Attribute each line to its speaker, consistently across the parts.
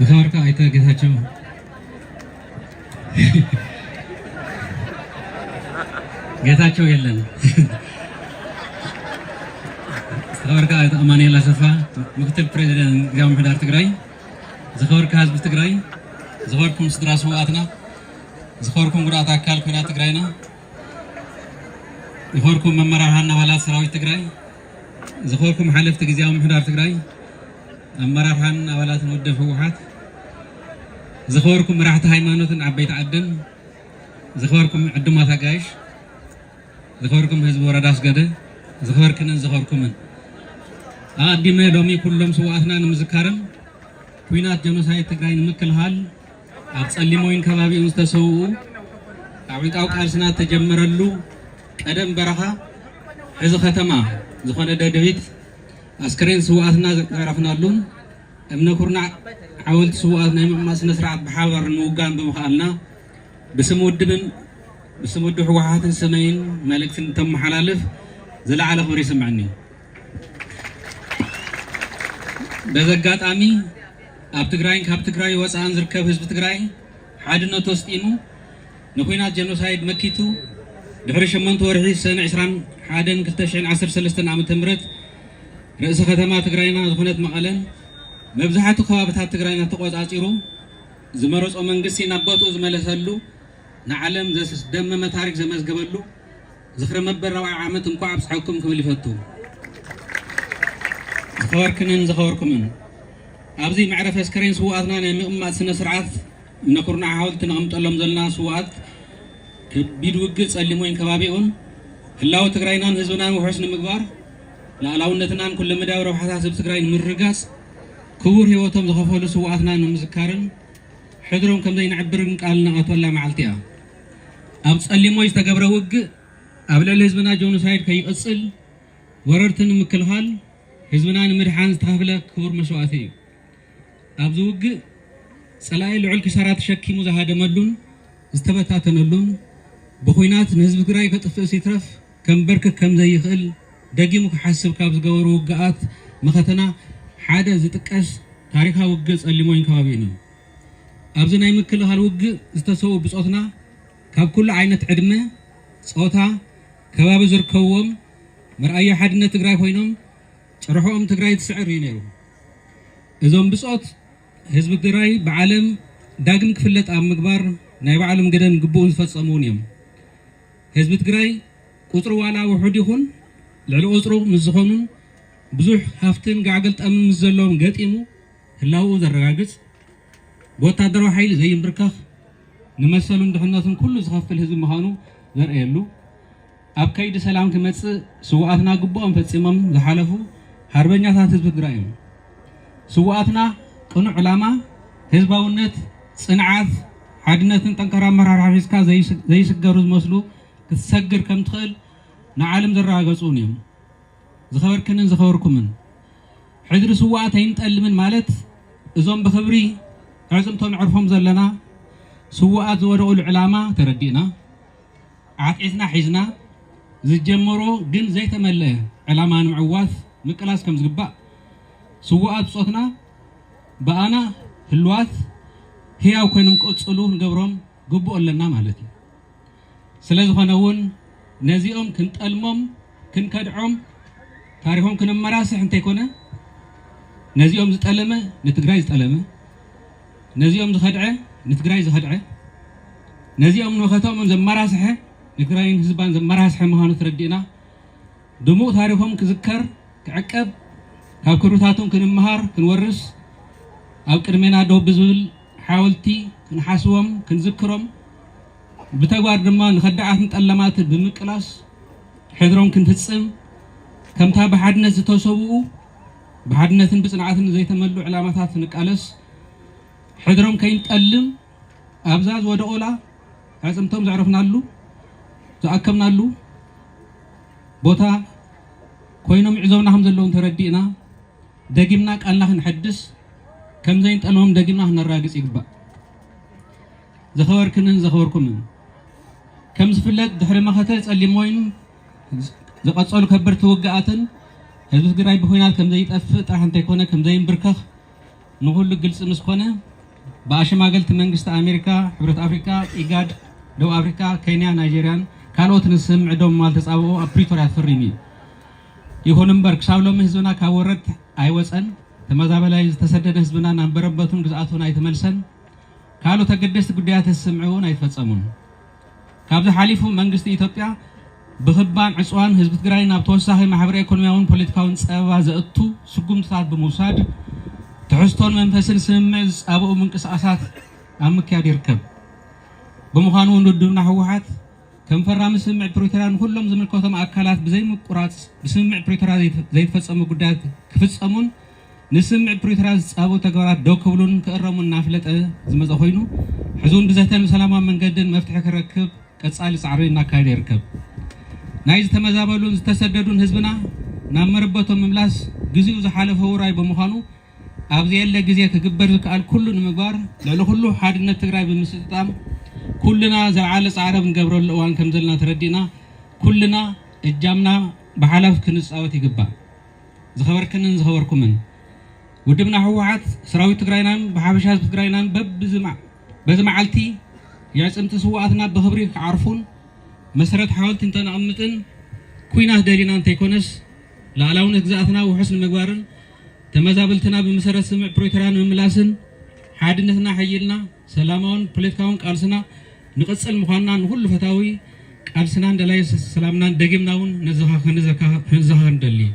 Speaker 1: بخبرك አይተ ጌታቸው ጌታቸው የለን ዝኸበርካ አይተ አማኑኤል አሰፋ ምክትል ፕሬዝዳንት ግዛዊ ምሕዳር ትግራይ ዝኸበርካ ህዝቢ ትግራይ ዝኸበርኩም ስድራ ሰዋዕትና ዝኸበርኩም ጉዳት አካል ኩናት ትግራይና ዝኸበርኩም መመራርሃና አባላት ሰራዊት ትግራይ ዝኸበርኩም ሓለፍቲ ግዛዊ ምሕዳር ትግራይ አመራርሃን አባላትን ወደብ ህወሓት ዝኸበርኩም መራሕቲ ሃይማኖትን ዓበይቲ ዓድን ዝኸበርኩም ዕዱማት አጋይሽ ዝኸበርኩም ህዝቢ ወረዳ አስገደ ዝኸበርክንን ዝኸበርኩምን አዲመ ሎሚ ኩሎም ሰዋዕትና ንምዝካርን ኩናት ጀኖሳይድ ትግራይ ንምክልኻል ኣብ ጸሊሞይን ከባቢኡን ዝተሰውኡ ኣብ ዕንቃው ቃልስና ተጀመረሉ ቀደም በረኻ ሕዚ ከተማ ዝኾነ ደደቢት አስከሬን ሰዋዕትና ዘዕረፍናሉን እምነ ኩርናዕ ሓወልቲ ሰዋዕት ናይ ምቕማጥ ስነ ስርዓት ብሓባር ንምውጋን ብምኽኣልና ብስም ውድብ ህወሓትን ሰመይን መልእክትን ተመሓላልፍ ዝለዓለ ክብሪ ይስምዐኒ በዚ ኣጋጣሚ ኣብ ትግራይን ካብ ትግራይ ወፃእን ዝርከብ ህዝቢ ትግራይ ሓድነቱ ወስጢኑ ንኩናት ጀኖሳይድ መኪቱ ድሕሪ 8 ወርሒ ሰነ 21 2013 ዓመተ ምህረት ርእሰ ከተማ ትግራይና ዝኾነት መቐለን መብዛሕትኡ ከባቢታት ትግራይና ተቆጻጺሩ ዝመረጾ መንግስቲ ናብ ቦትኡ ዝመለሰሉ ንዓለም ዘስደመመ ታሪክ ዘመዝገበሉ ዝኽሪ መበል 40 ዓመት እንኳ ኣብፅሐኩም ክብል ይፈቱ ዝኸበርክንን ዝኸበርኩምን ኣብዚ መዕረፊ አስከሬን ሰዋዕትና ናይ ምቕማጥ ስነ ስርዓት እምነ ኩርናዕ ሓወልቲ ነቐምጠሎም ዘለና ሰዋዕት ከቢድ ውግእ ጸሊሞይን ከባቢኡን ህላዊ ትግራይናን ህዝብናን ውሑስ ንምግባር ላዕላውነትናን ኩሉ መዳብ ረብሓታት ህዝቢ ትግራይ ንምርጋጽ ክቡር ህይወቶም ዝኸፈሉ ሰዋዕትና ንምዝካርን ሕድሮም ከም ዘይንዕብርን ቃል ነቐትወላ መዓልቲ እያ ኣብ ጸሊሞይ ዝተገብረ ውግእ ኣብ ልዕሊ ህዝብና ጀኖሳይድ ከይቕጽል ወረርቲ ንምክልኻል ህዝብና ንምድሓን ዝተኸፍለ ክቡር መስዋዕቲ እዩ ኣብዚ ውግእ ጸላኢ ልዑል ክሳራ ተሸኪሙ ዝሃደመሉን ዝተበታተነሉን ብኹናት ንህዝቢ ትግራይ ከጥፍእ ሲትረፍ ከም በርክክ ከም ዘይኽእል ደጊሙ ክሓስብ ካብ ዝገበሩ ውግኣት መኸተና ሓደ ዝጥቀስ ታሪካዊ ውግእ ጸሊሞይን ከባቢኡን እዩ ኣብዚ ናይ ምክልኻል ውግእ ዝተሰዉ ብጾትና ካብ ኩሉ ዓይነት ዕድመ ጾታ ከባቢ ዝርከብዎም መርኣያ ሓድነት ትግራይ ኮይኖም ጭርሖኦም ትግራይ ትስዕር እዩ ነይሩ እዞም ብጾት ህዝቢ ትግራይ ብዓለም ዳግም ክፍለጥ ኣብ ምግባር ናይ ባዕሎም ገደን ግቡእን ዝፈጸሙን እዮም ህዝቢ ትግራይ ቁፅሩ ዋላ ውሑድ ይኹን ልዕሊ ቁፅሩ ምስ ዝኾኑን ብዙሕ ሃፍትን ጋዕገል ጠምን ምስ ዘለዎም ገጢሙ ህላውኡ ዘረጋግጽ ብወታደራዊ ሓይሊ ዘይንብርከኽ ንመሰሉን ድሕነቱን ኩሉ ዝኸፍል ህዝቢ ምዃኑ ዘርእየሉ ኣብ ከይዲ ሰላም ክመጽእ ሰዋዕትና ግቡኦም ፈጺሞም ዝሓለፉ ሃርበኛታት ህዝቢ ትግራይ እዮም ሰዋዕትና ቅኑዕ ዕላማ ህዝባውነት ጽንዓት ሓድነትን ጠንካራ ኣመራርሓ ሒዝካ ዘይስገሩ ዝመስሉ ክትሰግር ከም ትኽእል ንዓለም ዘረጋገጹን እዮም ዝኸበርክንን ዝኸበርኩምን ሕድሪ ሰዋዕት ኣይንጠልምን ማለት እዞም ብክብሪ ዕፅምቶም ዕርፎም ዘለና ሰዋዕት ዝወደቑሉ ዕላማ ተረዲእና ዓጢትና ሒዝና ዝጀመሮ ግን ዘይተመለአ ዕላማ ንምዕዋት ምቅላስ ከም ዝግባእ ሰዋዕት ብጾትና ብኣና ህልዋት ህያው ኮይኖም ክቕጽሉ ንገብሮም ግቡእ ኣለና ማለት እዩ ስለ ዝኾነ እውን ነዚኦም ክንጠልሞም ክንከድዖም ታሪኾም ክንመራስሕ እንተይኮነ ነዚኦም ዝጠለመ ንትግራይ ዝጠለመ ነዚኦም ዝኸድዐ ንትግራይ ዝኸድዐ ነዚኦም ንወኸቶምን ዘመራስሐ ንትግራይን ህዝባን ዘመራስሐ ምዃኑ ተረዲእና ድሙቕ ታሪኾም ክዝከር ክዕቀብ ካብ ክብርታቶም ክንምሃር ክንወርስ ኣብ ቅድሜና ደው ብዝብል ሓወልቲ ክንሓስቦም ክንዝክሮም ብተግባር ድማ ንኸዳዓትን ጠለማት ብምቅላስ ሕድሮም ክንፍጽም ከምታ ብሓድነት ዝተሰብኡ ብሓድነትን ብጽንዓትን ዘይተመሉ ዕላማታት ንቃለስ ሕድሮም ከይንጠልም ኣብዛ ዝወደቑላ ዕፅምቶም ዘዕረፍናሉ ዝኣከምናሉ ቦታ ኮይኖም ዕዞምና ከም ዘለዎም ተረዲእና ደጊምና ቃልና ክንሐድስ ከም ዘይንጠልሞም ደጊምና ክነራግጽ ይግባእ ዝኸበርክንን ዝኸበርኩምን ከም ዝፍለጥ ድሕሪ መኸተ ጸሊሞይን ዝቐጸሉ ከበድቲ ውግኣትን ህዝቢ ትግራይ ብኹናት ከም ዘይጠፍእ ጥራሕ እንተይኮነ ከም ዘይንብርከኽ نقول قلص مسخونة بأشماغلت منجست أمريكا حبرة أفريقيا إيجاد دو أفريقيا كينيا نيجيريان كانوا تنسم عندهم مال تسابقوا أبريتوريا فريمي يهونم برك شاولو مهزونا كورت أيوسن تمازابلا تسدد حزبنا نبربتهم جزءاتنا يتملسن كانوا تقدست قديات السمعون يتفصمون كابز حليفو منجست إثيوبيا بخبان عصوان حزب تግራይ ናብ ተወሳኺ ማሕበራዊ ኢኮኖሚያውን ፖለቲካውን ጸባ ዘእቱ ስጉምታት በመውሳድ ትሕዝቶን መንፈስን ስምምዕ ዝጻብኡ ምንቅስቃሳት ኣብ ምክያድ ይርከብ ብምዃኑ ውድድብና ህወሓት ከም ፈራሚ ስምምዕ ፕሪቶሪያን ኩሎም ዝምልከቶም ኣካላት ብዘይምቁራጽ ብስምምዕ ፕሪቶሪያ ዘይተፈጸሙ ጉዳያት ክፍጸሙን ንስምምዕ ፕሪቶሪያ ዝጻብኡ ተግባራት ደው ክብሉን ክእረሙን እናፍለጠ ዝመጸ ኮይኑ ሕዙን ብዘተን ሰላማዊ መንገድን መፍትሒ ክረክብ ቀጻሊ ጻዕሪ እናካየደ ይርከብ نايز تمزابلون تسددون حزبنا نامربتهم مملاس غزيو زحالف وراي بمخانو ابزي يله غزي كغبر كال كلن مغبار للو كله حادነት ትግራይ በመስጣም ኩልና ዘዓለ ጻረብ እንገብረው ለዋን ከምዘልና ተረዲና ኩልና እጃምና በሐላፍ ክንጻወት ይገባ ዝኸበርክንን ዝኸበርኩምን ውድብና ህወሓት ሰራዊት ትግራይናን በሐበሻ ትግራይናን በዝማዓልቲ ያጽምት ስዋአትና በኽብሪ ከዓርፉን مسرت حاولت انت نعمتن كويناه دلينا انت يكونس لعلاون اجزاءتنا وحسن مقبارن تمزابلتنا بمسرت سمع بروتران وملاسن حادنتنا حيلنا سلامون بوليتكاون قالسنا نقصل مخاننا كل فتاوي قالسنا دلاي سلامنا دغمناون نزها ندلي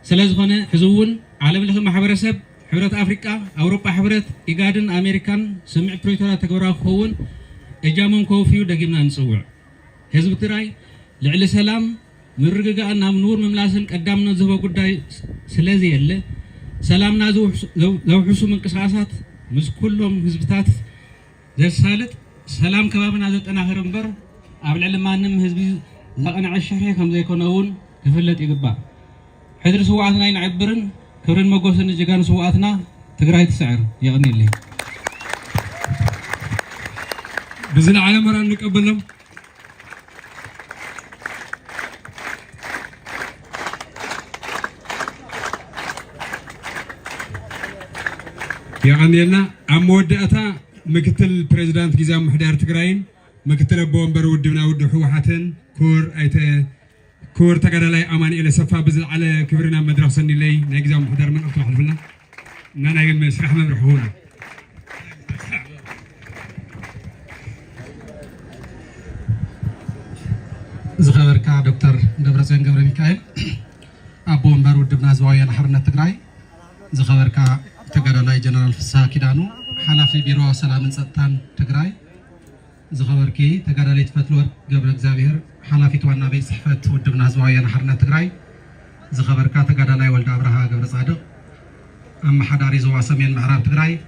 Speaker 1: سلازخونه حزون عالم لخ محبرسب حبرت افريقيا اوروبا حبرت ايجادن امريكان سمع بروترا تغورا خوون اجامون كوفيو دغمنا نصوع حزب تراي لعل سلام مرغغانا منور مملاسن قدامنا زبا غداي سلازي يله سلامنا زو حسو منقساسات مس كلهم حزبታት ዘሳልጥ ሰላም ከባብና ዘጠናኸር እንበር ኣብ ልዕሊ ማንም ህዝቢ ዘቀናዕ ሸርሕ ከም ዘይኮነውን ክፍለጥ ይግባእ ሕድሪ ስዋዕትና ይንዕብርን ክብርን መጎስን ጅጋን ስዋዕትና ትግራይ ትስዕር ይቕኒልኝ ብዝን ዓለመራ ንቀበሎም يعني لنا أمودأتا مكتل بريزيدنت جزام محدار تقرأين مكتل بومبر ودنا ودو حوحاتن كور تقرأ لي أمان إلى صفا بزل على كبرنا مدرسة لي نجزام محدار من أطلع حلفنا نانا يوم مسرح ما بروحونا زخبر كا دكتور دبرزين قبر ميكائيل أبو بومبر ودنا زوايا نحرنا تقرأي زخبر كا تقرأ جنرال فسا كيدانو حلافي بيرو سلام سلطان تقراي زخبركي تقرأ لي تفتلور قبل اغزابير حلافي توانا بي صحفت ودبنا زوايا نحرنا تقراي زخبركا تقرأ لي ولد ابرها قبل صادق ام حداري زوا سمين معراب تقراي